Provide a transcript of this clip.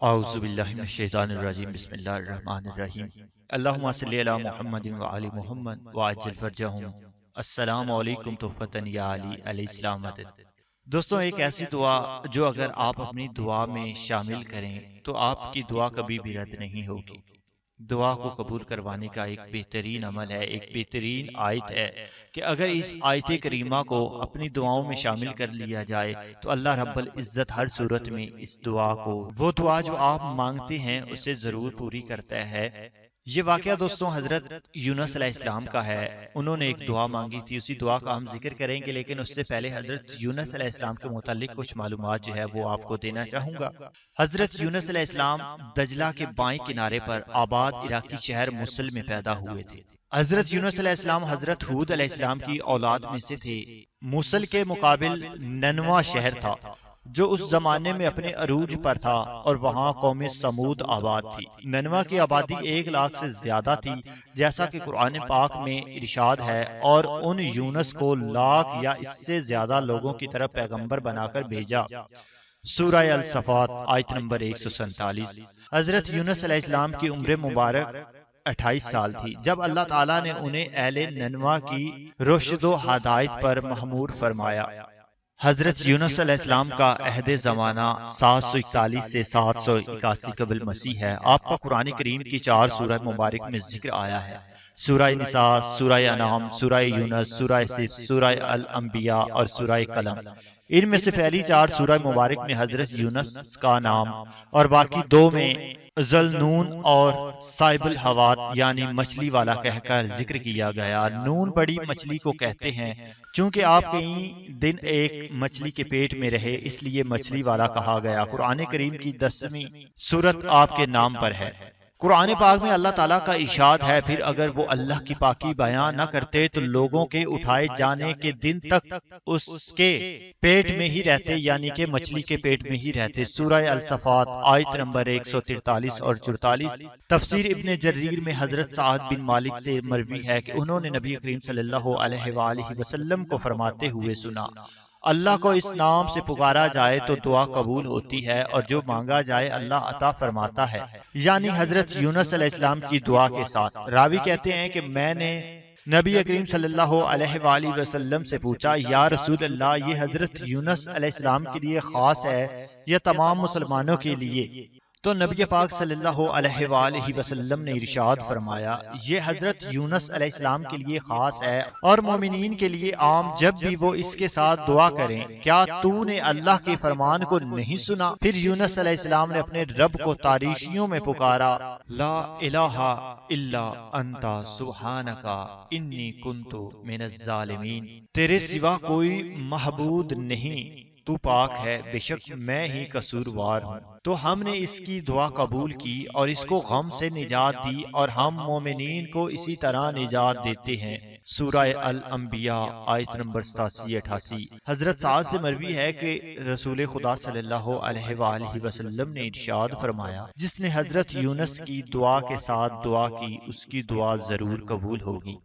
اعوذ باللہ من الشیطان الرجیم بسم اللہ الرحمن الرحیم اللہم صلی علی محمد وعلی محمد وعجل فرجہم۔ السلام علیکم تحفتن یا علی علیہ السلام مدد۔ دوستوں، ایک ایسی دعا جو اگر آپ اپنی دعا میں شامل کریں تو آپ کی دعا کبھی بھی رد نہیں ہوگی۔ دعا کو قبول کروانے کا ایک بہترین عمل ہے، ایک بہترین آیت ہے کہ اگر اس آیت کریمہ کو اپنی دعاؤں میں شامل کر لیا جائے تو اللہ رب العزت ہر صورت میں اس دعا کو، وہ دعا جو آپ مانگتے ہیں، اسے ضرور پوری کرتا ہے۔ یہ واقعہ دوستوں حضرت یونس علیہ السلام کا ہے۔ انہوں نے ایک دعا مانگی تھی، اسی دعا کا ہم ذکر کریں گے، لیکن اس سے پہلے حضرت یونس علیہ السلام کے متعلق کچھ معلومات جو ہے وہ آپ کو دینا چاہوں گا۔ حضرت یونس علیہ السلام دجلہ کے بائیں کنارے پر آباد عراقی شہر موصل میں پیدا ہوئے تھے۔ حضرت یونس علیہ السلام حضرت ہود علیہ السلام کی اولاد میں سے تھے۔ موصل کے مقابل ننوا شہر تھا جو اس زمانے میں اپنے عروج پر تھا، اور وہاں قوم سمود آباد تھی۔ ننوا کی آبادی 1,00,000 سے زیادہ تھی، جیسا کہ قرآن پاک میں ارشاد ہے، اور ان یونس کو 1,00,000 یا اس سے زیادہ لوگوں کی طرف پیغمبر بنا کر بھیجا۔ سورہ الصفات آیت نمبر 147۔ حضرت یونس علیہ السلام کی عمر مبارک 28 سال تھی جب اللہ تعالیٰ نے انہیں اہل ننوا کی رشد و ہدایت پر مأمور فرمایا۔ حضرت یونس علیہ السلام کا عہد زمانہ 741 سے 781 قبل مسیح ہے۔ آپ کا قرآن کریم کی 4 سورہ مبارک میں ذکر آیا ہے: سورہ نساء، سورہ انعام، سورہ یونس، سورہ صف، سورہ الانبیاء اور سورہ قلم۔ ان میں سے پہلی 4 سورہ مبارک میں حضرت یونس کا نام اور باقی 2 میں ذل-نون اور صاحب الحوت یعنی مچھلی والا کہہ کر ذکر کیا گیا۔ نون بڑی مچھلی کو کہتے ہیں، چونکہ آپ کئی دن ایک مچھلی کے پیٹ میں رہے، اس لیے مچھلی والا کہا گیا۔ قرآن کریم کی 10ویں سورت آپ کے نام پر ہے۔ قرآن پاک میں اللہ تعالیٰ کا ارشاد ہے، پھر اگر وہ اللہ کی پاکی بیان نہ کرتے تو لوگوں کے اٹھائے جانے کے دن تک اس کے پیٹ میں ہی رہتے، یعنی کہ مچھلی کے پیٹ میں ہی رہتے۔ سورہ الصفات آیت نمبر 143 اور 44۔ تفسیر ابن جریر میں حضرت سعد بن مالک سے مروی ہے کہ انہوں نے نبی کریم صلی اللہ علیہ وآلہ وسلم کو فرماتے ہوئے سنا: اللہ کو اس نام سے پکارا جائے تو دعا قبول ہوتی ہے، اور جو مانگا جائے اللہ عطا فرماتا ہے، یعنی حضرت یونس علیہ السلام کی دعا کے ساتھ۔ راوی کہتے ہیں کہ میں نے نبی کریم صلی اللہ علیہ وآلہ وسلم سے پوچھا: یا رسول اللہ، یہ حضرت یونس علیہ السلام کے لیے خاص ہے یا تمام مسلمانوں کے لیے؟ تو نبی پاک صلی اللہ علیہ وآلہ وسلم نے ارشاد فرمایا: یہ حضرت یونس علیہ السلام کے لیے خاص ہے اور مومنین کے لیے عام، جب بھی وہ اس کے ساتھ دعا کریں۔ کیا تو نے اللہ کے فرمان کو نہیں سنا؟ پھر یونس علیہ السلام نے اپنے رب کو تاریکیوں میں پکارا: لا الہ الا انت سبحانک انی کنت من الظالمین۔ تیرے سوا کوئی معبود نہیں، تو پاک ہے، بے شک میں ہی قصوروار ہوں۔ تو ہم نے اس کی دعا قبول کی اور اس کو غم سے نجات دی، اور ہم مومنین کو اسی طرح نجات دیتے ہیں۔ سورہ الانبیاء آیت نمبر 87-88۔ حضرت سعد سے مروی ہے کہ رسول خدا صلی اللہ علیہ وآلہ وسلم نے ارشاد فرمایا: جس نے حضرت یونس کی دعا کے ساتھ دعا کی، اس کی دعا ضرور قبول ہوگی۔